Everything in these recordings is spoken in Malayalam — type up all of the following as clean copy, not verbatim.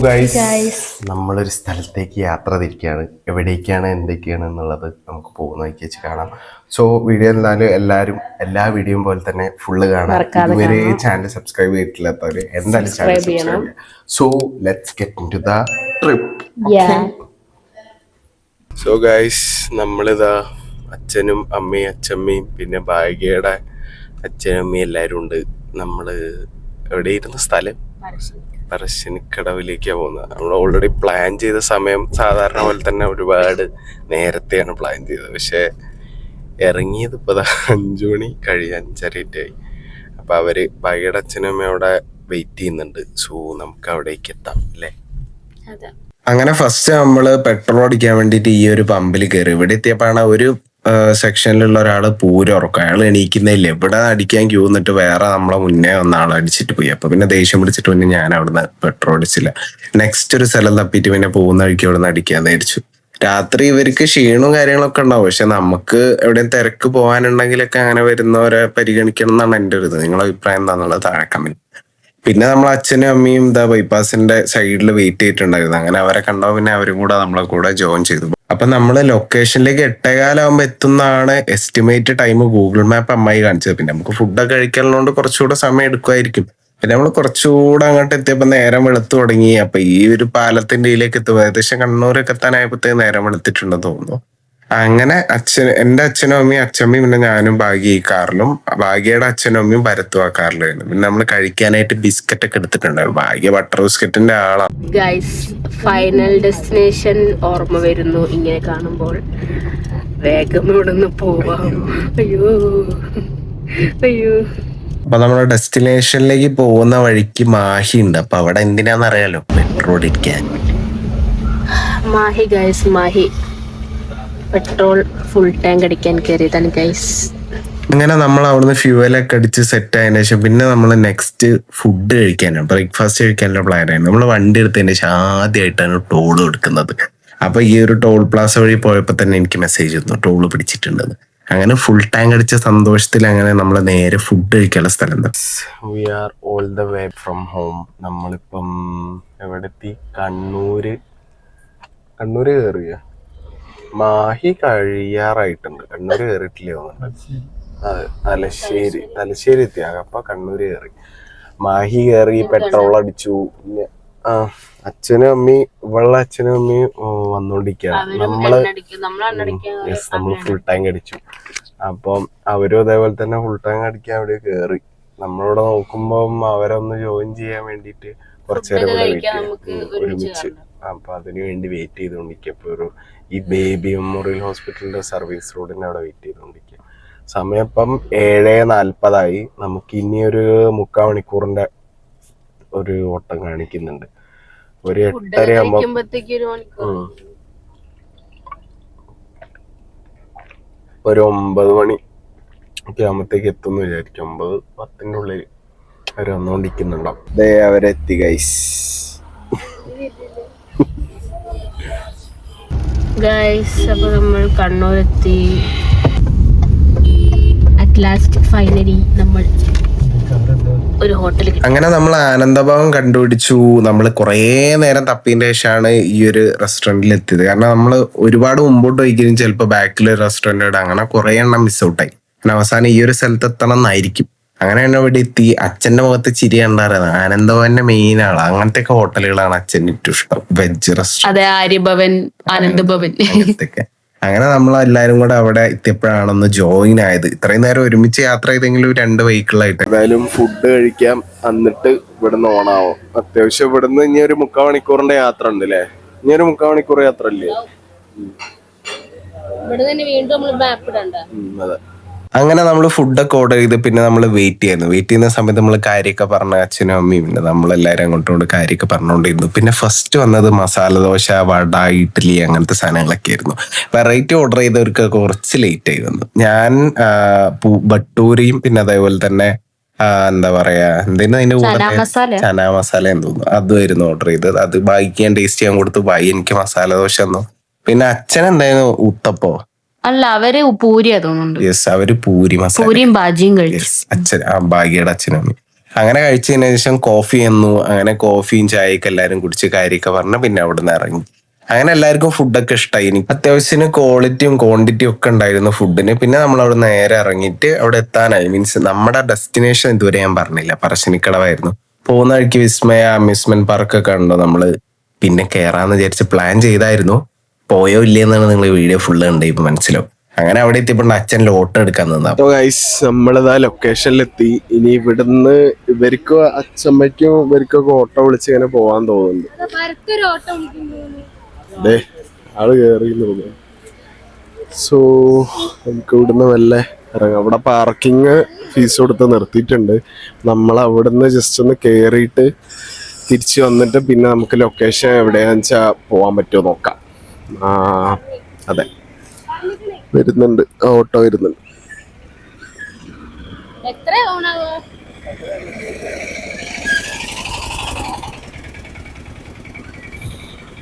ഗൈസ് നമ്മളൊരു സ്ഥലത്തേക്ക് യാത്ര തിരിക്കുകയാണ്. എവിടേക്കാണ് എന്തൊക്കെയാണ് എന്നുള്ളത് നമുക്ക് പോകുന്ന വഴിക്ക് വെച്ച് കാണാം. സോ വീഡിയോ എന്തായാലും എല്ലാവരും എല്ലാ വീഡിയോയും പോലെ തന്നെ ഫുള്ള് കാണാം. ഇതുവരെ ചാനൽ സബ്സ്ക്രൈബ് ചെയ്തിട്ടില്ലാത്തവര് എന്തായാലും ചാനൽ സബ്സ്ക്രൈബ് ചെയ്യാം. So let's get into the trip. So guys നമ്മളിതാ അച്ഛനും അമ്മയും അച്ഛമ്മയും പിന്നെ ഭാഗ്യയുടെ അച്ഛനും അമ്മയും എല്ലാവരും ഉണ്ട്. നമ്മള് എവിടെയിരുന്ന സ്ഥലം പറശ്ശിനിക്കടവിലേക്കാണ് പോകുന്നത്. നമ്മൾ ഓൾറെഡി പ്ലാൻ ചെയ്ത സമയം സാധാരണ പോലെ തന്നെ ഒരുപാട് നേരത്തെയാണ് പ്ലാൻ ചെയ്തത്. പക്ഷെ ഇറങ്ങിയത് ഇപ്പോൾ 5 മണി കഴിയാൻ 5:30 അപ്പം അവര് ഭാഗ്യയുടെ അച്ഛനും അമ്മയും അവിടെ വെയിറ്റ് ചെയ്യുന്നുണ്ട്. സോ നമുക്ക് അവിടേക്ക് എത്താം അല്ലേ. അങ്ങനെ ഫസ്റ്റ് നമ്മള് പെട്രോൾ അടിക്കാൻ വേണ്ടിയിട്ട് ഈ ഒരു പമ്പിൽ കയറി. ഇവിടെ എത്തിയപ്പോഴാണ് ഒരു സെക്ഷനിലുള്ള ഒരാള് പൂരം ഉറക്കും. അയാൾ എണീക്കുന്നില്ല. ഇവിടെ അടിക്കാൻ ക്യൂ നിന്നിട്ട് വേറെ നമ്മളെ മുന്നേ വന്ന ആൾ അടിച്ചിട്ട് പോയി. അപ്പൊ പിന്നെ ദേഷ്യം പിടിച്ചിട്ട് പിന്നെ ഞാൻ അവിടുന്ന് പെട്രോൾ അടിച്ചില്ല. നെക്സ്റ്റ് ഒരു സ്ഥലം തപ്പിയിട്ട് പിന്നെ പോകുന്ന വഴിക്ക് അവിടെ നിന്ന് അടിക്കാന്ന് വിചാരിച്ചു. രാത്രി ഇവർക്ക് ക്ഷീണവും കാര്യങ്ങളൊക്കെ ഉണ്ടാവും. പക്ഷെ നമുക്ക് എവിടെയും തിരക്ക് പോകാനുണ്ടെങ്കിലൊക്കെ അങ്ങനെ വരുന്നവരെ പരിഗണിക്കണം എന്നാണ് എൻ്റെ ഒരു ഇത്. നിങ്ങളുടെ അഭിപ്രായം എന്താണെന്നുള്ളത് താഴെ കമന്റ്. പിന്നെ നമ്മൾ അച്ഛനും അമ്മയും ഇതാ ബൈപ്പാസിന്റെ സൈഡിൽ വെയിറ്റ് ചെയ്തിട്ടുണ്ടായിരുന്നു. അങ്ങനെ അവരെ കണ്ടോ പിന്നെ അവരും കൂടെ നമ്മളെ കൂടെ ജോയിൻ ചെയ്തു. അപ്പൊ നമ്മള് ലൊക്കേഷനിലേക്ക് 8:15 എത്തുന്നതാണ് എസ്റ്റിമേറ്റ് ടൈം ഗൂഗിൾ മാപ്പ് അമ്മായി കാണിച്ചത്. പിന്നെ നമുക്ക് ഫുഡൊക്കെ കഴിക്കാനുള്ളതുകൊണ്ട് കുറച്ചുകൂടെ സമയം എടുക്കുമായിരിക്കും. പിന്നെ നമ്മൾ കുറച്ചുകൂടെ അങ്ങോട്ട് എത്തിയപ്പോ നേരം വെളുത്തു തുടങ്ങി. അപ്പൊ ഈ ഒരു പാലത്തിന്റെ ഇതിലേക്ക് എത്തുമ്പോൾ ഏകദേശം കണ്ണൂരൊക്കെ എത്താനായപ്പോഴത്തേക്ക് നേരം വെളുത്തിട്ടുണ്ടെന്ന് തോന്നുന്നു. അങ്ങനെ എന്റെ അച്ഛനും അമ്മയും അച്ഛമ്മയും പിന്നെ ഞാനും ഭാഗ്യ ഈ കാറിലും ഭാഗ്യയുടെ അച്ഛനും അമ്മയും ഭരത്തും ആ കാറിലായിരുന്നു. പിന്നെ നമ്മൾ കഴിക്കാനായിട്ട് ബിസ്ക്കറ്റ് ഒക്കെ എടുത്തിട്ടുണ്ടായിരുന്നു. ഭാഗ്യ ബട്ടർ ബിസ്ക്കറ്റിന്റെ ആളാണ്. ഗൈസ് ഫൈനൽ ഡെസ്റ്റിനേഷൻ ഓർമ്മ വരുന്നു ഇങ്ങനെ കാണുമ്പോൾ. വേഗം ഇവിടെ നിന്ന് പോവാം. അയ്യോ അയ്യോ. അപ്പൊ നമ്മുടെ ഡെസ്റ്റിനേഷനിലേക്ക് പോകുന്ന വഴിക്ക് മാഹി ഉണ്ട്. അപ്പൊ അവിടെ എന്തിനാന്നറിയാലോ, പെട്രോൾ അടിക്കാൻ. Mahe guys, Mahe petrol full tank അടിക്കാൻ കയറിയതാണ് ഗൈസ്. അങ്ങനെ നമ്മൾ അവിടുന്ന് ഫ്യൂവലൊക്കെ അടിച്ച് സെറ്റ് ആയതിനു ശേഷം പിന്നെ നമ്മൾ നെക്സ്റ്റ് ഫുഡ് കഴിക്കാനാണ്, ബ്രേക്ക്ഫാസ്റ്റ് കഴിക്കാനുള്ള പ്ലാനായിരുന്നു. നമ്മൾ വണ്ടി എടുത്തതിന് ശേഷം ആദ്യമായിട്ടാണ് ടോൾ എടുക്കുന്നത്. അപ്പൊ ഈ ഒരു ടോൾ പ്ലാസ വഴി പോയപ്പോ തന്നെ എനിക്ക് മെസ്സേജ് വന്നു ടോൾ പിടിച്ചിട്ടുണ്ടെന്ന്. അങ്ങനെ ഫുൾ ടാങ്ക് അടിച്ച സന്തോഷത്തിൽ അങ്ങനെ നമ്മൾ നേരെ ഫുഡ് കഴിക്കാനുള്ള സ്ഥലം. We are all the way from home. നമ്മളിപ്പം എവിടെ എത്തി? കണ്ണൂര് കയറിയ മാഹി കഴിയാറായിട്ടുണ്ട്. കണ്ണൂര് കയറിയിട്ടില്ലേ തോന്നുന്നുണ്ട്. അതെ, തലശ്ശേരി എത്തി. അപ്പൊ കണ്ണൂര് കയറി, മാഹി കയറി, പെട്രോൾ അടിച്ചു. പിന്നെ അച്ഛനും അമ്മയും വന്നോണ്ടിരിക്കുകയാണ്. നമ്മള് ഫുൾ ടാങ്ക് അടിച്ചു. അപ്പം അവരും അതേപോലെ തന്നെ ഫുൾ ടാങ്ക് അടിക്കാൻ അവിടെ കയറി. നമ്മളിവിടെ നോക്കുമ്പോ അവരൊന്ന് ജോയിൻ ചെയ്യാൻ വേണ്ടിട്ട് കുറച്ചേരം കൂടെ ഒരുമിച്ച്. അപ്പൊ അതിനു വേണ്ടി വെയിറ്റ് ചെയ്തുകൊണ്ടിരിക്കുക. ഈ ബേബി മെമ്മോറിയൽ ഹോസ്പിറ്റലിന്റെ സർവീസ് റോഡിന്റെ അവിടെ വെയിറ്റ് ചെയ്തുകൊണ്ടിരിക്കുക. സമയം ഇപ്പം 7:40. നമുക്ക് ഇനി ഒരു 3/4 മണിക്കൂറിന്റെ ഒരു ഓട്ടം കാണിക്കുന്നുണ്ട്. ഒരു 8:30 ഒരു 9 മണി ഒക്കെ ആകുമ്പത്തേക്ക് എത്തുമെന്ന് വിചാരിക്കും. 9:10 ഉള്ളിൽ അവർ വന്നുകൊണ്ടിരിക്കുന്നുണ്ടാവും. ദേ അവരെത്തി ഗൈസ്. ഗൈസ് അപ്പൊ നമ്മൾ കണ്ണൂരെത്തി. അറ്റ് ലാസ്റ്റ് ഫൈനലി നമ്മൾ ഒരു ഹോട്ടലിൽ. അങ്ങനെ നമ്മൾ ആനന്ദഭവൻ കണ്ടുപിടിച്ചു. നമ്മൾ കുറേ നേരം തപ്പിയതിന്റെ ശേഷമാണ് ഈ ഒരു റെസ്റ്റോറന്റിൽ എത്തിയത്. കാരണം നമ്മൾ ഒരുപാട് മുമ്പോട്ട് പോയിക്കും ചിലപ്പോൾ ബാക്കിൽ റെസ്റ്റോറന്റ് അങ്ങനെ കുറെ എണ്ണം മിസ് ഔട്ടായി. അവസാനം ഈ ഒരു സ്ഥലത്ത് എത്തണം എന്നായിരിക്കും. അങ്ങനെ തന്നെ ഇവിടെ എത്തി. അച്ഛന്റെ മുഖത്ത് ചിരി കണ്ടായിരുന്നു. ആനന്ദഭവന്റെ മെയിൻ ആള്. അങ്ങനത്തെ ഒക്കെ ഹോട്ടലുകളാണ് അച്ഛന് ഏറ്റവും ഇഷ്ടം. വെജ് റെസ്റ്റോറന്റ്, ആര്യഭവൻ, ആനന്ദഭവൻ അങ്ങനത്തെയൊക്കെ. അങ്ങനെ നമ്മളെല്ലാരും കൂടെ അവിടെ എത്തിയപ്പോഴാണെന്ന് ജോയിൻ ആയത്. ഇത്രയും നേരം ഒരുമിച്ച് യാത്ര ചെയ്തെങ്കിലും 2 വെഹിക്കിളായിട്ട്. എന്തായാലും ഫുഡ് കഴിക്കാം, എന്നിട്ട് ഇവിടുന്ന് ഓണാവും. അത്യാവശ്യം ഇവിടുന്ന് ഇനി ഒരു 3/4 മണിക്കൂറിന്റെ യാത്ര ഉണ്ട് അല്ലേ? ഇനി ഒരു 3/4 മണിക്കൂർ യാത്ര അല്ലേ? അതെ. അങ്ങനെ നമ്മൾ ഫുഡൊക്കെ ഓർഡർ ചെയ്ത് പിന്നെ നമ്മൾ വെയിറ്റ് ചെയ്യുന്ന സമയത്ത് നമ്മൾ കാര്യമൊക്കെ പറഞ്ഞ അച്ഛനും അമ്മയും പിന്നെ നമ്മളെല്ലാവരും അങ്ങോട്ടും കാര്യമൊക്കെ പറഞ്ഞുകൊണ്ടിരുന്നു. പിന്നെ ഫസ്റ്റ് വന്നത് മസാല ദോശ, വട, ഇഡ്ഡലി അങ്ങനത്തെ സാധനങ്ങളൊക്കെ ആയിരുന്നു. വെറൈറ്റി ഓർഡർ ചെയ്തവർക്ക് കുറച്ച് ലേറ്റ് ആയി വന്നു. ഞാൻ ബട്ടൂരിയും പിന്നെ അതേപോലെ തന്നെ എന്താ പറയാ എന്തിനാ അതിന്റെ കൂടെ ചനാ മസാല എന്ന് തോന്നുന്നു അതുമായിരുന്നു ഓർഡർ ചെയ്തത്. അത് ബായിക്ക് ഞാൻ ടേസ്റ്റ് ചെയ്യാൻ കൊടുത്തു. ബായി എനിക്ക് മസാല ദോശ തന്നു. പിന്നെ അച്ഛൻ എന്തായിരുന്നു ഊത്തപ്പോ അല്ല, അവര് പൂരിയാ തോന്നുന്നുണ്ട്. യെസ്, അവര് പൂരി മസാല, പൂരിയും ബാജിയും കഴിച്ചു. അച്ഛൻ ഭാഗ്യയുടെ അച്ഛനും അങ്ങനെ കഴിച്ചതിന് ശേഷം കോഫി തന്നു. അങ്ങനെ കോഫിയും ചായയൊക്കെ എല്ലാവരും കുടിച്ച് കാര്യമൊക്കെ പറഞ്ഞ് പിന്നെ അവിടെ നിന്ന് ഇറങ്ങി. അങ്ങനെ എല്ലാവർക്കും ഫുഡൊക്കെ ഇഷ്ടമായി. എനിക്ക് അത്യാവശ്യത്തിന് ക്വാളിറ്റിയും ക്വാണ്ടിറ്റിയും ഒക്കെ ഉണ്ടായിരുന്നു ഫുഡിന്. പിന്നെ നമ്മൾ അവിടെ നേരെ ഇറങ്ങിയിട്ട് അവിടെ എത്താനായി. മീൻസ് നമ്മുടെ ഡെസ്റ്റിനേഷൻ ഇതുവരെ ഞാൻ പറഞ്ഞില്ല, പറശ്ശിനിക്കടവായിരുന്നു. പോകുന്ന വഴിക്ക് വിസ്മയ അമ്യൂസ്മെന്റ് പാർക്കൊക്കെ ഉണ്ടോ, നമ്മള് പിന്നെ കയറാന്ന് വിചാരിച്ച് പ്ലാൻ ചെയ്തായിരുന്നു. പോയോ ഇല്ലയെന്നാണ് നിങ്ങൾ വീഡിയോ ഫുള്ള് കണ്ടേ ഇപ്പൊ മനസ്സിലാവും. അങ്ങനെ അവിടെ എത്തിയപ്പോൾ അച്ഛൻ ലോട്ട് എടുക്കാൻ നിന്നാ. നമ്മളിതാ ലൊക്കേഷനിലെത്തി. ഇനി ഇവിടുന്ന് ഇവർക്കും അച്ഛമ്മയ്ക്കും ഇവർക്കൊക്കെ ഓട്ടോ വിളിച്ച് ഇങ്ങനെ പോവാൻ തോന്നുന്നുണ്ട്. അതെ, ആള് കേറി തോന്നുന്നു. സോ നമുക്ക് ഇവിടുന്ന് വല്ല ഇറങ്ങാം. അവിടെ പാർക്കിങ് ഫീസ് കൊടുത്ത് നിർത്തിയിട്ടുണ്ട്. നമ്മൾ അവിടുന്ന് ജസ്റ്റ് ഒന്ന് കയറിയിട്ട് തിരിച്ച് വന്നിട്ട് പിന്നെ നമുക്ക് ലൊക്കേഷൻ എവിടെയാന്ന് വെച്ചാൽ പോകാൻ പറ്റുമോ നോക്കാം. അതെ, വരുന്നുണ്ട്, ഓട്ടോ വരുന്നുണ്ട്.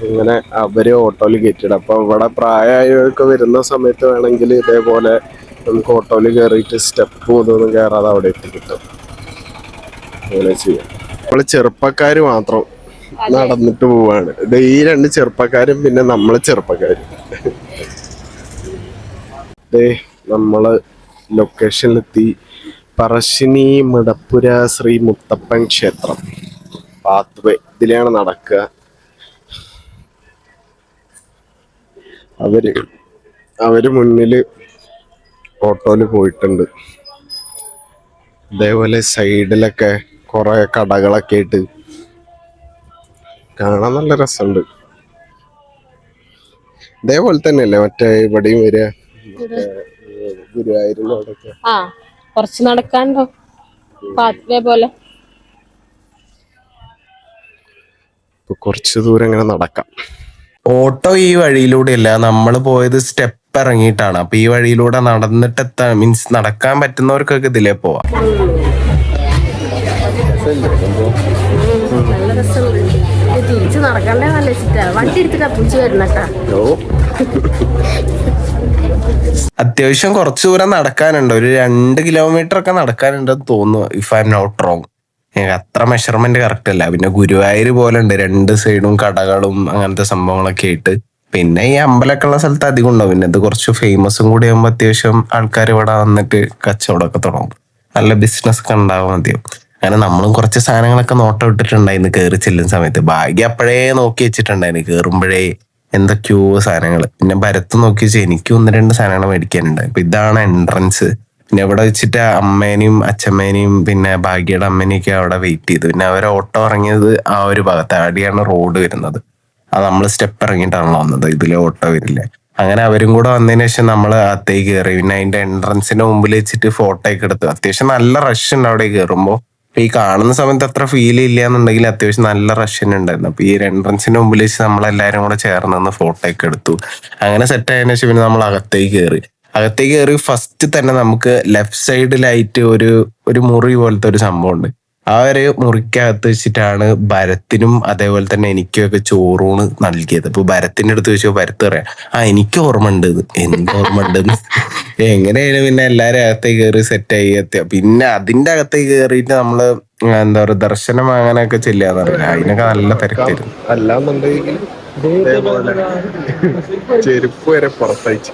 ഇങ്ങനെ അവര് ഓട്ടോയിൽ കയറ്റിയിടും. അപ്പൊ ഇവിടെ പ്രായമായവർക്ക് വരുന്ന സമയത്ത് വേണമെങ്കിൽ ഇതേപോലെ നമുക്ക് ഓട്ടോയിൽ കയറിയിട്ട് സ്റ്റെപ്പ് ഇതൊന്നും കയറാതെ അവിടെ എത്തി കിട്ടും. അങ്ങനെ ചെയ്യാം. നമ്മള് ചെറുപ്പക്കാര് മാത്രം നടന്നിട്ട് പോവാണ്. ഇത് ഈ രണ്ട് ചെറുപ്പക്കാരും പിന്നെ നമ്മള് ചെറുപ്പക്കാരും. നമ്മള് ലൊക്കേഷനിലെത്തി. പറശ്ശിനി മുടപ്പുര ശ്രീ മുത്തപ്പൻ ക്ഷേത്രം പാത്വേ ഇതിലാണ് നടക്കുക. അവര് മുന്നില് ഓട്ടോയില് പോയിട്ടുണ്ട്. അതേപോലെ സൈഡിലൊക്കെ കുറെ കടകളൊക്കെ ആയിട്ട് കാണാൻ നല്ല രസമുണ്ട്. ഇതേപോലെ തന്നെയല്ലേ മറ്റേ ഇവിടെയും വരിക, ഗുരുവായൂരിലും അവിടെയൊക്കെ കുറച്ച് നടക്കാണ്ടോ പാത്വേ പോലെ. കുറച്ച് ദൂരം ഇങ്ങനെ നടക്കാം. ഓട്ടോ ഈ വഴിയിലൂടെയല്ല, നമ്മൾ പോയത് സ്റ്റെപ്പ് ഇറങ്ങിയിട്ടാണ്. അപ്പൊ ഈ വഴിയിലൂടെ നടന്നിട്ട് എത്താൻ, മീൻസ് നടക്കാൻ പറ്റുന്നവർക്കൊക്കെ ഇതിലേ പോവാം. നല്ല രസമുണ്ട്. തിരിച്ച് നടക്കണ്ടേ നല്ല ഇഷ്ടമാണ്. വണ്ടി എടുത്തിട്ടാ പുടിച്ചു വരുന്നട്ടാ. അത്യാവശ്യം കുറച്ചു ദൂരം നടക്കാനുണ്ട്. ഒരു 2 കിലോമീറ്റർ ഒക്കെ നടക്കാനുണ്ടെന്ന് തോന്നുന്നു, if I am not wrong. അത്ര മെഷർമെന്റ് കറക്റ്റ് അല്ല. പിന്നെ ഗുരുവായൂർ പോലെ ഉണ്ട്, 2 സൈഡും കടകളും അങ്ങനത്തെ സംഭവങ്ങളൊക്കെ ആയിട്ട്. പിന്നെ ഈ അമ്പലമൊക്കെ ഉള്ള സ്ഥലത്ത് അധികം ഉണ്ടാവും. പിന്നെ ഇത് കുറച്ച് ഫേമസും കൂടി ആകുമ്പോൾ അത്യാവശ്യം ആൾക്കാർ ഇവിടെ വന്നിട്ട് കച്ചവടമൊക്കെ തുടങ്ങും. നല്ല ബിസിനസ് ഒക്കെ ഉണ്ടാവും ആദ്യം. അങ്ങനെ നമ്മളും കുറച്ച് സാധനങ്ങളൊക്കെ നോട്ടം ഇട്ടിട്ടുണ്ടായിരുന്നു കയറി ചെല്ലുന്ന സമയത്ത്. ഭാഗ്യം അപ്പോഴേ നോക്കി വെച്ചിട്ടുണ്ടായിരുന്നു കയറുമ്പോഴേ എന്തൊക്കെയോ സാധനങ്ങൾ. പിന്നെ ഭരത്ത് നോക്കി വെച്ചാൽ എനിക്ക് 1-2 സാധനങ്ങൾ മേടിക്കാനുണ്ട്. അപ്പൊ ഇതാണ് എൻട്രൻസ്. പിന്നെ ഇവിടെ വെച്ചിട്ട് അമ്മേനെയും അച്ഛമ്മേനെയും പിന്നെ ഭാഗ്യയുടെ അമ്മേനെയൊക്കെ അവിടെ വെയിറ്റ് ചെയ്തു. പിന്നെ അവർ ഓട്ടോ ഇറങ്ങിയത് ആ ഒരു ഭാഗത്ത്, അവിടെയാണ് റോഡ് വരുന്നത്. അത് നമ്മൾ സ്റ്റെപ്പ് ഇറങ്ങിയിട്ടാണല്ലോ വന്നത്, ഇതിലെ ഓട്ടോ വരില്ല. അങ്ങനെ അവരും കൂടെ വന്നതിന് ശേഷം നമ്മൾ അകത്തേക്ക് കയറി. പിന്നെ അതിന്റെ എൻട്രൻസിന്റെ മുമ്പിൽ വെച്ചിട്ട് ഫോട്ടോ ഒക്കെ എടുത്തു. അത്യാവശ്യം നല്ല റഷ് ഉണ്ട് അവിടെ കയറുമ്പോൾ. അപ്പൊ ഈ കാണുന്ന സമയത്ത് അത്ര ഫീൽ ഇല്ല എന്നുണ്ടെങ്കിൽ അത്യാവശ്യം നല്ല റഷ് ഉണ്ടായിരുന്നു. അപ്പൊ ഈ എൻട്രൻസിന്റെ മുമ്പിൽ വെച്ച് നമ്മളെല്ലാരും കൂടെ ചേർന്ന് നിന്ന് ഫോട്ടോ ഒക്കെ എടുത്തു. അങ്ങനെ സെറ്റ് ആയതിനു ശേഷം പിന്നെ നമ്മൾ അകത്തേക്ക് കയറി ഫസ്റ്റ് തന്നെ നമുക്ക് ലെഫ്റ്റ് സൈഡിലായിട്ട് ഒരു മുറി പോലത്തെ ഒരു സംഭവം ഉണ്ട്. ആ ഒരു മുറിക്കകത്ത് വെച്ചിട്ടാണ് ഭരത്തിനും അതേപോലെ തന്നെ എനിക്കൊക്കെ ചോറൂണ് നൽകിയത്. അപ്പൊ ഭരത്തിന്റെ അടുത്ത് വെച്ചോ, ഭരത്ത് പറയാം എനിക്ക് ഓർമ്മ ഉണ്ട്, എന്ത് ഓർമ്മ ഉണ്ടെന്ന്. എങ്ങനെയാണ് പിന്നെ എല്ലാരും അകത്തേക്ക് കയറി സെറ്റായി എത്തിയ. പിന്നെ അതിന്റെ അകത്തേക്ക് കയറിയിട്ട് നമ്മള് എന്താ പറയുക, ദർശനം വാങ്ങാനൊക്കെ ചെല്ലാന്ന് പറയാം. അതിനൊക്കെ നല്ല തിരക്കായിരുന്നു. അല്ലാന്നുണ്ടെങ്കിൽ ചെരുപ്പ് വരെ പുറത്തയച്ചു.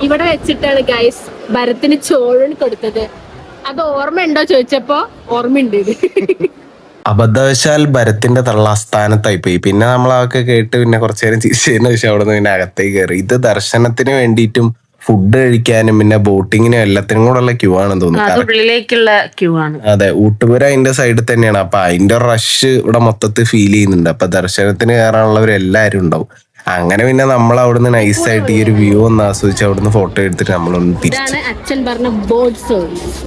ഇവിടെ വെച്ചിട്ടാണ് ഗൈസ് ഭരത്തിന് ചോഴൻ കൊടുത്തത്. അത് ഓർമ്മയുണ്ടോ ചോദിച്ചപ്പോ ഓർമ്മയുണ്ട്. അബദ്ധവശാൽ ഭരത്തിന്റെ തള്ളാസ്ഥാനത്തായി പോയി. പിന്നെ നമ്മൾ അതൊക്കെ കേട്ട് പിന്നെ കുറച്ചു നേരം ചിരിച്ചതിന് ശേഷം അവിടെ നിന്ന് പിന്നെ അകത്തേക്ക് കയറി. ഇത് ദർശനത്തിന് വേണ്ടിയിട്ടും ഫുഡ് കഴിക്കാനും പിന്നെ ബോട്ടിങ്ങിനും എല്ലാത്തിനും കൂടെ ഉള്ള ക്യൂ ആണെന്ന് തോന്നുന്നു. ഉള്ളിലേക്കുള്ള ക്യൂ ആണ്. അതെ, ഊട്ടുപുര അതിന്റെ സൈഡിൽ തന്നെയാണ്. അപ്പൊ അതിന്റെ റഷ് ഇവിടെ മൊത്തത്തിൽ ഫീൽ ചെയ്യുന്നുണ്ട്. അപ്പൊ ദർശനത്തിന് കയറാനുള്ളവരെല്ലാരും ഉണ്ടാവും. അങ്ങനെ പിന്നെ നമ്മൾ അവിടുന്ന് നൈസായിട്ട് ഈ ഒരു വ്യൂ ഒന്ന് ആസ്വദിച്ച് അവിടുന്ന് ഫോട്ടോ എടുത്തിട്ട് നമ്മളൊന്ന് തിരിച്ചു. അച്ഛൻ പറഞ്ഞ ബോട്ട് സർവീസ്.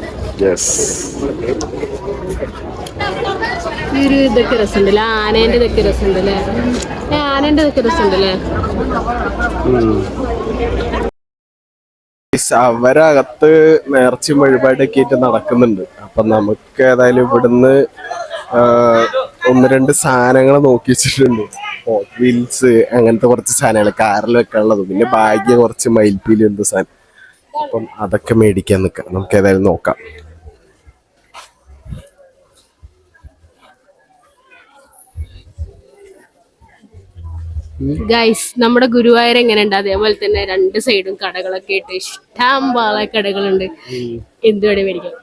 ഒരു ഇതൊക്കെ രസമുണ്ടല്ലേ, ആനേന്റെ ഇതൊക്കെ രസമുണ്ടല്ലേ, ആനേന്റെ ഇതൊക്കെ രസമുണ്ടല്ലേ. അവരകത്ത് നേർച്ച വഴിപാടൊക്കെ ആയിട്ട് നടക്കുന്നുണ്ട്. അപ്പൊ നമുക്ക് ഏതായാലും ഇവിടുന്ന് 1-2 സാധനങ്ങൾ നോക്കി വെച്ചിട്ടുണ്ട്. വീൽസ് അങ്ങനത്തെ കുറച്ച് സാധനങ്ങൾ കാറിൽ വെക്കാനുള്ളത്. പിന്നെ ഭാഗ്യ കുറച്ച് മയിൽപ്പീലി എന്ത് സാധനം. അപ്പം അതൊക്കെ മേടിക്കാൻ നിൽക്കാം. നമുക്ക് ഏതായാലും നോക്കാം. ഗൈസ് നമ്മുടെ ഗുരുവായൂർ എങ്ങനെയുണ്ട് അതേപോലെ തന്നെ രണ്ട് സൈഡും കടകളൊക്കെ ഇട്ട് ഇഷ്ടം പോലെ കടകളുണ്ട്. എന്തുവേണേ മേടിക്കാം.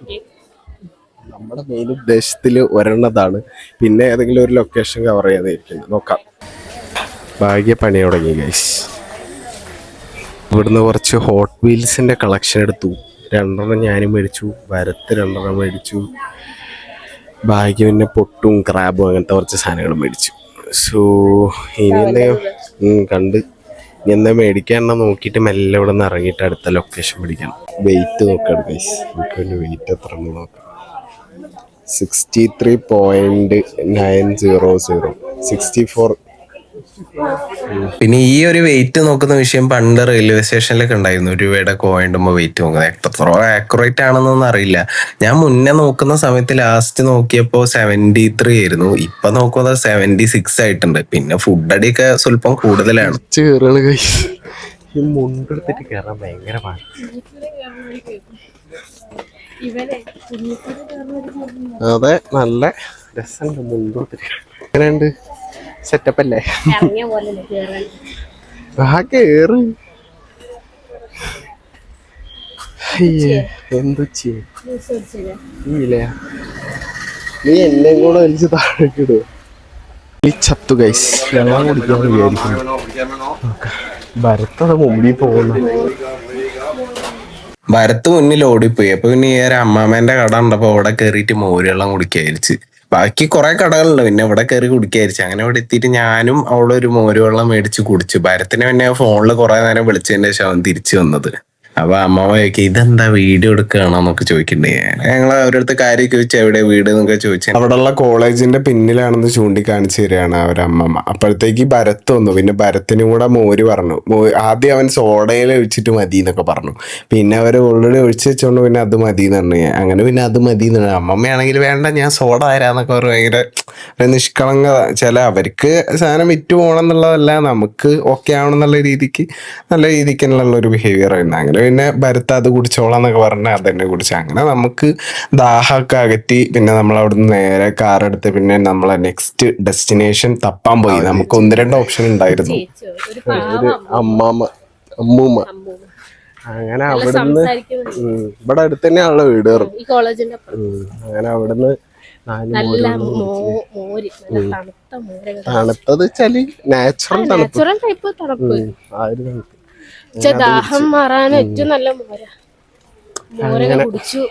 നമ്മുടെ മെയിൻ ഉദ്ദേശത്തില് ഒരെണ്ണതാണ്, പിന്നെ ഏതെങ്കിലും ഒരു ലൊക്കേഷൻ കവർ ചെയ്യാതായിരിക്കും. നോക്കാം. ഭാഗ്യ പണി തുടങ്ങി ഗൈസ്. ഇവിടുന്ന് കുറച്ച് ഹോട്ട് വീൽസിന്റെ കളക്ഷൻ എടുത്തു. 2 ഞാനും മേടിച്ചു, ഭരത്ത് 2 മേടിച്ചു, ഭാഗ്യ പിന്നെ പൊട്ടും ക്രാബും അങ്ങനത്തെ കുറച്ച് സാധനങ്ങൾ മേടിച്ചു. സോ ഇനി എന്തെങ്കിലും കണ്ട് ഇനി എന്താ മേടിക്കാണെന്ന് നോക്കിയിട്ട് മെല്ലെ ഇവിടെ നിന്ന് ഇറങ്ങിയിട്ട് അടുത്ത ലൊക്കേഷൻ പിടിക്കണം. വെയിറ്റ് നോക്കാം ഗൈസ്. നമുക്ക് പിന്നെ വെയിറ്റ് എത്ര നോക്കാം. 63.900, 64. പിന്നെ ഈ ഒരു വെയിറ്റ് നോക്കുന്ന വിഷയം പണ്ട് റെയിൽവേ സ്റ്റേഷനിലൊക്കെ ഉണ്ടായിരുന്നു. രൂപയുടെ കോയിടുമ്പോൾ വെയിറ്റ് നോക്കുന്നത് എത്രത്തോളം ആക്യുറേറ്റ് ആണെന്നൊന്നും അറിയില്ല. ഞാൻ മുന്നേ നോക്കുന്ന സമയത്ത് ലാസ്റ്റ് നോക്കിയപ്പോൾ 73 ആയിരുന്നു. ഇപ്പൊ നോക്കുന്നത് 76 ആയിട്ടുണ്ട്. പിന്നെ ഫുഡ് അടിയൊക്കെ സ്വല്പം കൂടുതലാണ്. ഈ മുണ്ടെടുത്തിട്ട് കയറാൻ ഭയങ്കര പാടാണ്. അതെ, നല്ല രസമുണ്ട് മുണ്ടെടുത്തിട്ട്. എങ്ങനെയുണ്ട്? സെറ്റപ്പ് അല്ലേ? കേറ്. എന്തു ചെയ്യില്ലേ? നീ എന്നെ കൂടെ വലിച്ച് താഴേക്ക് ഇടുക. ഈ ചത്തു ഗൈസ്. വെള്ളം കുടിക്കാൻ വിചാരിക്കുന്നു. ഭരത്തത് മുമ്പിൽ പോകുന്നു. ഭരത്ത് മുന്നിൽ ഓടിപ്പോയി. അപ്പൊ പിന്നെ ഈ ഒരു അമ്മാമേന്റെ കട ഉണ്ടപ്പോ അവിടെ കയറിയിട്ട് മോരുവെള്ളം കുടിക്കാതിരിച്ച്. ബാക്കി കുറെ കടകളുണ്ട്, പിന്നെ ഇവിടെ കയറി കുടിക്കാതിരിച്ചു. അങ്ങനെ ഇവിടെ എത്തിയിട്ട് ഞാനും അവളെ ഒരു മോരുവെള്ളം മേടിച്ച് കുടിച്ചു. ഭരത്തിനെ പിന്നെ ഫോണിൽ കുറെ നേരം വിളിച്ചതിന്റെ ശേഷം അവൻ തിരിച്ചു വന്നത്. അപ്പൊ അമ്മാമ ചോദിക്കും ഇതെന്താ വീഡിയോ എടുക്കുകയാണോന്നൊക്കെ ചോദിക്കണ്ടേ. ഞങ്ങൾ അവരടുത്ത് കാര്യം ചോദിച്ചു എവിടെ വീട് എന്നൊക്കെ ചോദിച്ചു. അവിടെയുള്ള കോളേജിന്റെ പിന്നിലാണെന്ന് ചൂണ്ടിക്കാണിച്ചു തരികയാണ് അവരമ്മമ്മ. അപ്പോഴത്തേക്ക് ഭരത്ത് വന്നു. പിന്നെ ഭരത്തിനും കൂടെ മോര് പറഞ്ഞു. ആദ്യം അവൻ സോഡയിൽ ഒഴിച്ചിട്ട് മതി എന്നൊക്കെ പറഞ്ഞു. പിന്നെ അവർ ഓൾറെഡി ഒഴിച്ച് വെച്ചോണ്ട് പിന്നെ അത് മതി എന്ന് പറഞ്ഞു. അങ്ങനെ പിന്നെ അത് മതി എന്ന് പറഞ്ഞു. അമ്മമ്മയാണെങ്കിൽ വേണ്ട ഞാൻ സോഡ തരാന്നൊക്കെ പറഞ്ഞു. ഭയങ്കര നിഷ്കളങ്കത. ചില അവർക്ക് സാധനം വിറ്റ് പോകണം എന്നുള്ളതല്ല, നമുക്ക് ഓക്കെ ആവണം എന്നുള്ള രീതിക്ക് നല്ല രീതിക്കുള്ള ഒരു ബിഹേവിയർ ആയിരുന്നു. അങ്ങനെ പിന്നെ ഭരത്ത് അത് കുടിച്ചോളാം എന്നൊക്കെ പറഞ്ഞാൽ അതന്നെ കുടിച്ചു. അങ്ങനെ നമുക്ക് ദാഹമൊക്കെ അകറ്റി പിന്നെ നമ്മൾ അവിടുന്ന് നേരെ കാർ എടുത്ത് പിന്നെ നമ്മളെ നെക്സ്റ്റ് ഡെസ്റ്റിനേഷൻ തപ്പാൻ പോയി. നമുക്ക് 1-2 ഓപ്ഷൻ ഉണ്ടായിരുന്നു. ഒരു അമ്മൂമ്മ. അങ്ങനെ അവിടുന്ന് ഇവിടെ അടുത്ത് തന്നെയാണല്ലോ വീട്. അങ്ങനെ അവിടുന്ന് തണുത്തത് വെച്ചാല് നാച്ചുറൽ തണുപ്പ്. ദാഹം മാറാൻ ഏറ്റവും നല്ല കുടിച്ചു.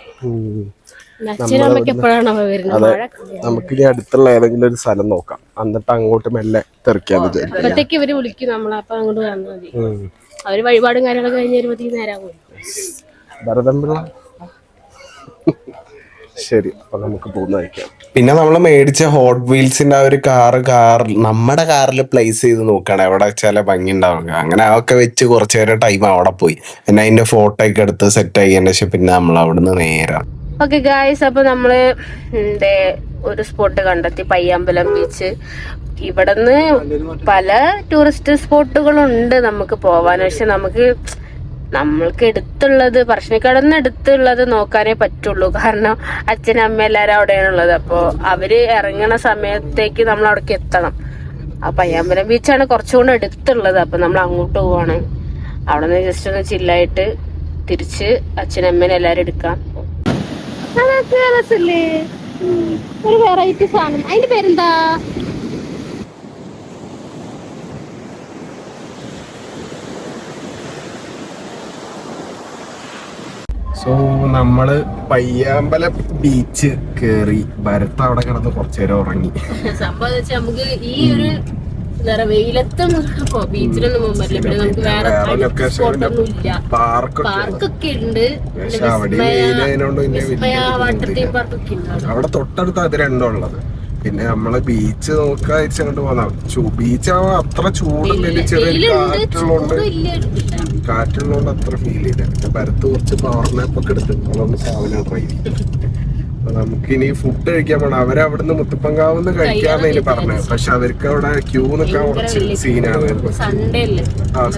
നമുക്കിനി അടുത്തുള്ള ഏതെങ്കിലും ഒരു സ്ഥലം നോക്കാം, എന്നിട്ട് അങ്ങോട്ട് മെല്ലെ തെറിക്കാന്ന് വിചാരിക്കും. അപ്പത്തേക്ക് ഇവര് വിളിക്കും നമ്മളെ, അപ്പൊ അങ്ങോട്ട് വന്നാൽ മതി. അവര് വഴിപാടും കാര്യങ്ങളൊക്കെ കഴിഞ്ഞ് വരുമ്പോഴത്തേക്ക് നേരാകും. ഭരതമ്പിള്ള ശരി, അപ്പൊ നമുക്ക് പോകുന്നതായിരിക്കാം. പിന്നെ നമ്മൾ മേടിച്ച ഹോട്ട് വീൽസിന്റെ ആ ഒരു കാർ നമ്മുടെ കാറിൽ പ്ലേസ് ചെയ്ത് നോക്കുകയാണ് എവിടെ വെച്ചാൽ ഭംഗി ഉണ്ടാവുക. അങ്ങനെ അതൊക്കെ വെച്ച് കുറച്ചു നേരം ടൈം അവിടെ പോയി. പിന്നെ അതിന്റെ ഫോട്ടോ ഒക്കെ എടുത്ത് സെറ്റ് ആക്കിയതിന് ശേഷം പിന്നെ നമ്മൾ അവിടുന്ന് നേരം. ഓക്കെ ഗായ്സ്, അപ്പൊ നമ്മള് ഒരു സ്പോട്ട് കണ്ടെത്തി, പയ്യാമ്പലം ബീച്ച്. ഇവിടുന്ന് പല ടൂറിസ്റ്റ് സ്പോട്ടുകളുണ്ട് നമുക്ക് പോവാൻ. പക്ഷെ നമ്മൾക്ക് എടുത്തുള്ളത് പറശ്ശിനിക്കടന്ന് എടുത്തുള്ളത് നോക്കാനേ പറ്റുള്ളൂ. കാരണം അച്ഛനും അമ്മ എല്ലാരും അവിടെയാണുള്ളത്. അപ്പോൾ അവര് ഇറങ്ങണ സമയത്തേക്ക് നമ്മൾ അവിടേക്ക് എത്തണം. ആ പയ്യാമ്പലം ബീച്ചാണ് കുറച്ചുകൂടെ എടുത്തുള്ളത്. അപ്പൊ നമ്മൾ അങ്ങോട്ട് പോവാണ്. അവിടെ നിന്ന് ജസ്റ്റ് ഒന്ന് ചില്ലായിട്ട് തിരിച്ച് അച്ഛനും അമ്മേനെ എല്ലാരും എടുക്കാം. ഒരു വെറൈറ്റി സാധനം. അതിന്റെ പേരെന്താ? സോ നമ്മള് പയ്യാമ്പലം ബീച്ച് കേറി. ഭരത്ത് അവിടെ കിടന്ന് കുറച്ചേരം ഉറങ്ങി. സംഭവം നമുക്ക് ഈ ഒരു വെയിലത്തും ബീച്ചിലൊന്നും പോകാൻ പറ്റില്ല. പിന്നെ നമുക്ക് വേറെ സ്പോട്ടൊന്നും ഇല്ല. പാർക്കൊക്കെ ഉണ്ട്. വാട്ടർ തീം പാർക്കൊക്കെ ഉണ്ട് അവിടെ തൊട്ടടുത്ത്. അത് രണ്ടും ഉള്ളത്. പിന്നെ നമ്മള് ബീച്ച് നോക്കാൻ അങ്ങോട്ട് പോന്ന. ബീച്ച് ആവുമ്പോ അത്ര ചൂടില്ല, ചെറിയ കാറ്റുള്ളതുകൊണ്ട് അത്ര ഫീൽ ചെയ്യില്ല. പിന്നെ ഭരത്ത് കുറച്ച് പവർ നാപ്പൊക്കെ എടുത്ത് നമ്മളൊന്ന് സാധനം ട്രൈ ചെയ്യും. അപ്പൊ നമുക്കിനി ഫുഡ് കഴിക്കാൻ പോണം. അവരവിടുന്ന് മുത്തപ്പങ്കാവുന്ന് കഴിക്കാന്ന് പറഞ്ഞത്. പക്ഷെ അവർക്ക് അവിടെ ക്യൂ നിൽക്കാൻ കുറച്ച് സീനാണ്.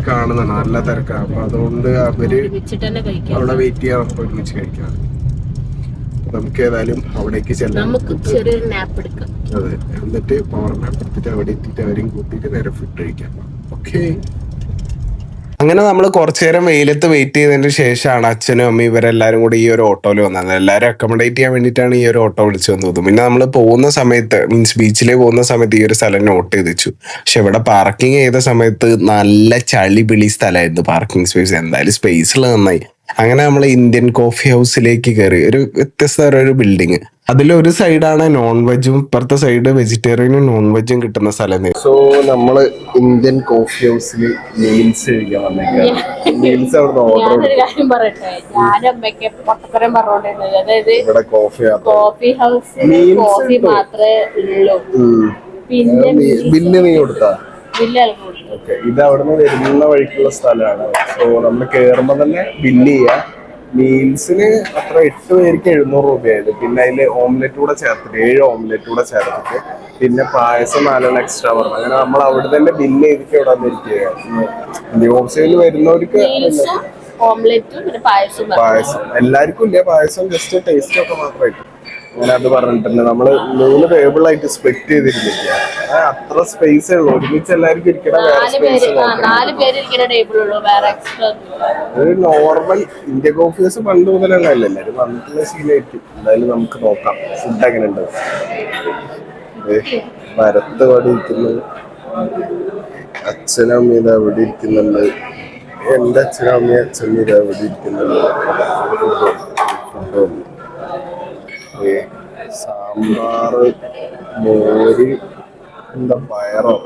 കാണുന്നുണ്ട്, നല്ല തിരക്കാണ്. അപ്പൊ അതുകൊണ്ട് അവര് അവിടെ വെയിറ്റ് ചെയ്യാൻ ഒരുമിച്ച് കഴിക്കാം. നമുക്ക് ഏതായാലും അവിടേക്ക് ചെല്ലാം. അതെ, എന്നിട്ട് പവർ നാപ്പ് എടുത്തിട്ട് അവിടെ എത്തിയിട്ട് അവരെയും കൂട്ടിയിട്ട് നേരെ ഫുഡ് കഴിക്കാം. ഓക്കെ. അങ്ങനെ നമ്മൾ കുറച്ചു നേരം വെയിലത്ത് വെയിറ്റ് ചെയ്തതിന് ശേഷമാണ് അച്ഛനും അമ്മയും ഇവരെല്ലാരും കൂടി ഈ ഒരു ഓട്ടോയിൽ വന്നത്. എല്ലാവരും അക്കോമഡേറ്റ് ചെയ്യാൻ വേണ്ടിയിട്ടാണ് ഈ ഒരു ഓട്ടോ വിളിച്ചു വന്നത്. പിന്നെ നമ്മൾ പോകുന്ന സമയത്ത് മീൻസ് ബീച്ചിലേക്ക് പോകുന്ന സമയത്ത് ഈ ഒരു സ്ഥലം നോട്ട് ചെയ്ത് വെച്ചു. പക്ഷെ ഇവിടെ പാർക്കിംഗ് ചെയ്ത സമയത്ത് നല്ല ചളി പിളി സ്ഥലമായിരുന്നു പാർക്കിംഗ് സ്പേസ്. എന്തായാലും സ്പേസിൽ നന്നായി. അങ്ങനെ നമ്മൾ ഇന്ത്യൻ കോഫി ഹൗസിലേക്ക് കയറി. ഒരു വ്യത്യസ്തമായ ഒരു ബിൽഡിങ്. അതിലൊരു സൈഡാണ് നോൺ വെജും ഇപ്പുറത്തെ സൈഡ് വെജിറ്റേറിയനും നോൺ വെജും കിട്ടുന്ന സ്ഥലം. സോ നമ്മള് ഇന്ത്യൻ കോഫി ഹൗസിൽ മീൽസ് കഴിക്കാൻ വന്നേക്കാം. മീൽസ് അവിടെ ഓർഡർ ഞാനൊരു കാര്യം പറയട്ടെ, ഞാനമ്മയ്ക്ക് പൊട്ടത്തരം പറഞ്ഞോണ്ടിരുന്നത്, അതായത് ഇവിടെ കോഫി ഹൗസിൽ കോഫി മാത്രമേ ഉള്ളൂ, പിന്നെ ബില്ല് നീ കൊടുത്താ. ഓക്കെ, ഇത് അവിടുന്ന് വരുന്ന വഴിക്കുള്ള സ്ഥലമാണ്. സോ നമ്മൾ കേറുമ്പോ തന്നെ ബില്ല് ചെയ്യാം. മീൽസിന് അത്ര 8 പേർക്ക് 700 രൂപയായത്. പിന്നെ അതില് ഓംലെറ്റ് കൂടെ ചേർത്തിട്ട് 7 ഓംലെറ്റ് കൂടെ ചേർത്തിട്ട് പിന്നെ പായസം 4 എക്സ്ട്രാ പറഞ്ഞു. അങ്ങനെ നമ്മൾ അവിടെ തന്നെ ബില്ല് ചെയ്തിട്ട് ഇവിടെ വന്നിരിക്കുകയാണ്. ഇന്ത്യൻ ഹോസ്റ്റലിൽ വരുന്നവർക്ക് പായസം എല്ലാവർക്കും ഇല്ല, പായസം ജസ്റ്റ് ടേസ്റ്റ് ഒക്കെ മാത്രമായിട്ട് അങ്ങനെ അത് പറഞ്ഞിട്ടുണ്ട്. നമ്മള് 3 ടേബിളായിട്ട് സ്പ്ലിറ്റ് ചെയ്തിരിക്കുക. അത്ര സ്പേസേ ഉള്ളൂ, ഒരുമിച്ച് എല്ലാവർക്കും ഇരിക്കണ വേറെ സ്പേസ്. ഒരു നോർമൽ ഇന്ത്യൻ കോഫീസ് പണ്ട് മുതലുള്ള എല്ലാവരും വന്നിട്ടുള്ള ശീലമായിരിക്കും. എന്തായാലും നമുക്ക് നോക്കാം ഫുഡ് എങ്ങനെ ഉണ്ട്. ഭരത്ത് അവിടെ ഇരിക്കുന്നത്, അച്ഛനും അമ്മയും ഇതാ ഇവിടെ ഇരിക്കുന്നുണ്ട്. എന്റെ അച്ഛനും അമ്മയും അച്ഛനും ഇതാ ഇവിടെ ഇരിക്കുന്നുണ്ട്. സാമ്പാറ്, മോര്, എന്താ പയറോ,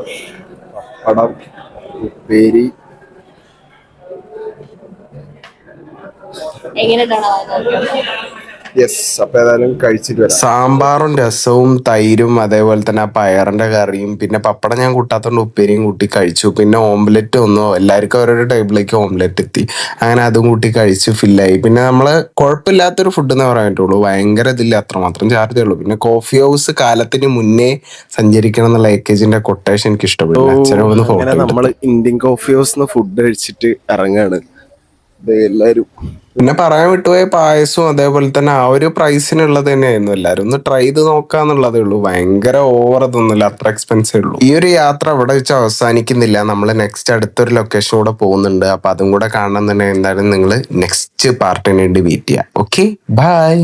പപ്പടം, ഉപ്പേരി. യെസ്, അപ്പൊ ഏതായാലും കഴിച്ചിട്ട് വരാം. സാമ്പാറും രസവും തൈരും അതേപോലെ തന്നെ ആ പയറിന്റെ കറിയും പിന്നെ പപ്പടം ഞാൻ കൂട്ടാത്തോണ്ട് ഉപ്പേരിയും കൂട്ടി കഴിച്ചു. പിന്നെ ഓംലെറ്റ് എല്ലാവർക്കും ഓരോരോ ടേബിളിലേക്ക് ഓംലെറ്റ് എത്തി. അങ്ങനെ അതും കൂട്ടി കഴിച്ചു, ഫില്ലായി. പിന്നെ നമ്മള് കുഴപ്പമില്ലാത്തൊരു ഫുഡ് എന്ന് പറയാൻ പറ്റുള്ളൂ, ഭയങ്കര ഇതില്ല, അത്രമാത്രം ചാർജേ ഉള്ളൂ. പിന്നെ കോഫി ഹൗസ് കാലത്തിന് മുന്നേ സഞ്ചരിക്കണം എന്നുള്ള എക്കേജിന്റെ കൊട്ടേഷൻ എനിക്ക് ഇഷ്ടപ്പെട്ടു. അച്ഛനും ഫോട്ടോ. നമ്മള് ഇന്ത്യൻ കോഫി ഹൗസ് ഫുഡ് കഴിച്ചിട്ട് ഇറങ്ങാണ് എല്ലാരും. പിന്നെ പറയാൻ വിട്ടുപോയ പായസവും അതേപോലെ തന്നെ ആ ഒരു പ്രൈസിനുള്ളത് തന്നെയായിരുന്നു. എല്ലാവരും ഒന്ന് ട്രൈ ചെയ്ത് നോക്കാന്നുള്ളതേ ഉള്ളൂ. ഭയങ്കര ഓവർ അതൊന്നുമില്ല, അത്ര എക്സ്പെൻസീവ് ഉള്ളൂ. ഈ ഒരു യാത്ര ഇവിടെ വെച്ച് അവസാനിക്കുന്നില്ല. നമ്മൾ നെക്സ്റ്റ് അടുത്തൊരു ലൊക്കേഷൻ കൂടെ പോകുന്നുണ്ട്. അപ്പൊ അതും കൂടെ കാണണം തന്നെ. എന്തായാലും നിങ്ങൾ നെക്സ്റ്റ് പാർട്ടിന് വേണ്ടി വെയിറ്റ് ചെയ്യാം. Okay, by.